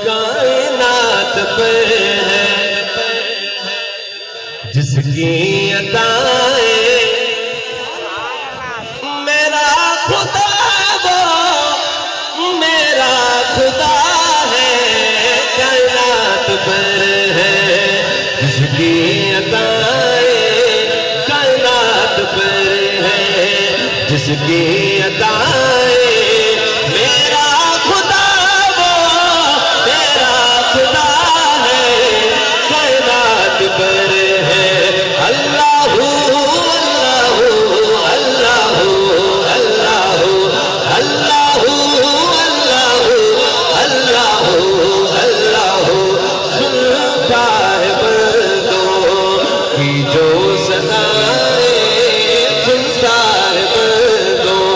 کائنات پہ ہے جس کی عطائیں، میرا خدا وہ میرا خدا ہے، کائنات پر ہے جس کی عطائیں، کائنات پر ہے جس کی عطائیں، میرا خدا وہ میرا خدا ہے، کائنات پر ہے۔ اللہ اللہ اللہ اللہ اللہ اللہ اللہ سنتا ہے بندوں کی جو صدائیں، سنتا ہے بندوں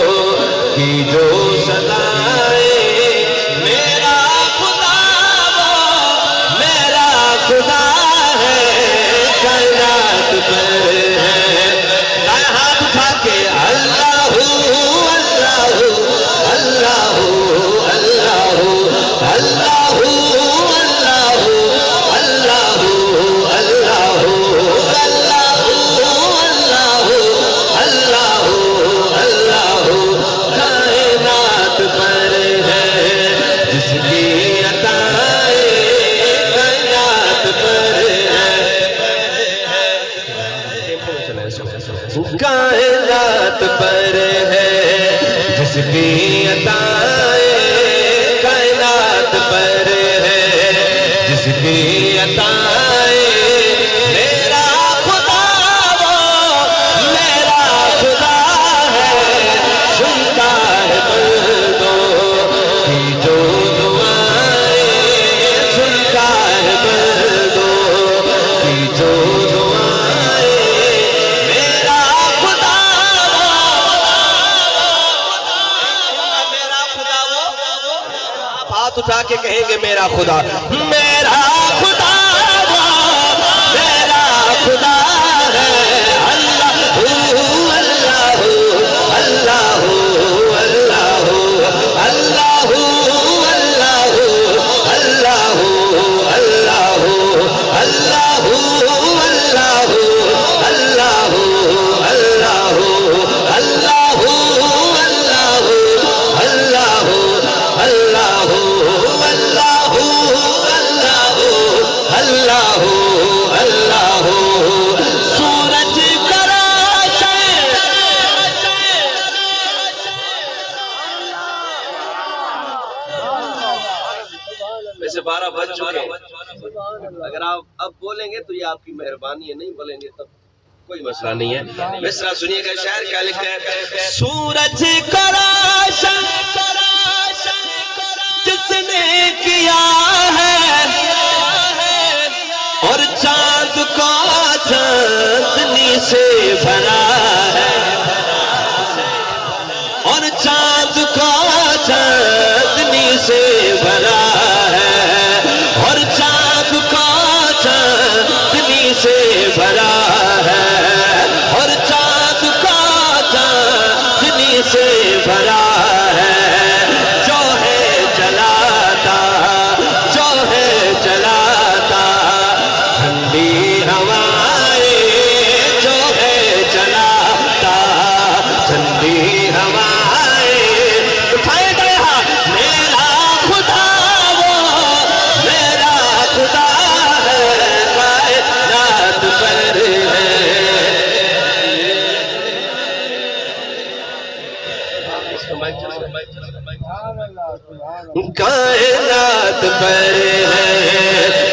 کی جو صدائیں، میرا خدا وہ میرا خدا ہے، کائنات پر ہے۔ دائیں ہاتھ اٹھا کے اللہ اللہ اللہ اللہ اللہ اللہ اللہ اللہ اللہ اللہ کائنات پر ہے جس کی عطائیں، کائنات پر ہے، کائنات پر ہے جس کی عطائیں، کائنات پر ہے جس کی عطائیں، میرا خدا وہ میرا خدا ہے، سنتا ہے بندوں کی جو دعائیں، سنتا ہے بندوں کی جو دعائیں، میرا خدا وہ میرا خدا وہ، آپ ہاتھ اٹھا کے کہیں گے میرا خدا، میرا خدا وہ میرا خدا ہے، اللہ اللہ اللہ اللہ اللہ اللہ اللہ اللہ اللہ سورج کرا ویسے 12 بج چکے ہیں، اگر آپ اب بولیں گے تو یہ آپ کی مہربانی ہے، نہیں بولیں گے تب کوئی مسئلہ نہیں ہے۔ مصرع سنیے گا، شاعر کیا لکھتا ہے، سورج کا روشن جس نے کیا ہے، اور چاند کو چاندنی سے بھرا ہے، اور چاند کو چاندنی سے بھرا ہے، اور چاند کو چاندنی سے بھرا ہے، اور چاند کو چاندنی سے بھرا ہے، جو ہے جلاتا، جو ہے جلاتا ٹھنڈی ہوائیں، جو ہے جلاتا ٹھنڈی ہوائیں، اٹھائے گئے ہاتھ، میرا خدا وہ میرا خدا ہے، کائنات پر ہے، کائنات پر ہے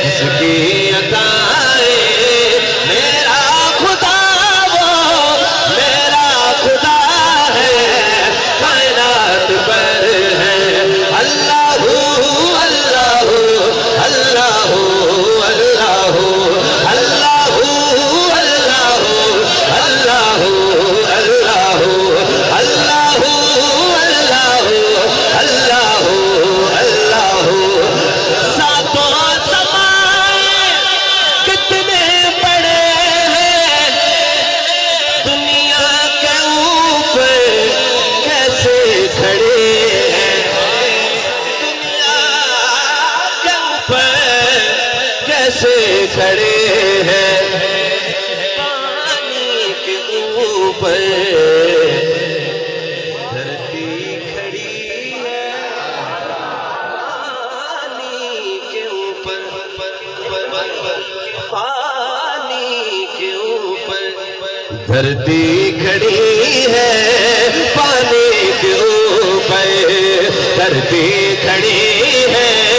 جس کی عطائیں، میرا خدا وہ میرا خدا ہے، کائنات پر ہے، اللہ اللہ اللہ اللہ اللہ اللہ اللہ اللہ اللہ اللہ ساتوں سمائے ایسے کھڑے ہیں پانی کے اوپر دھرتی کھڑی ہے پانی کے اوپر پانی کے اوپر دھرتی کھڑی ہے پانی کے اوپر دھرتی کھڑی ہے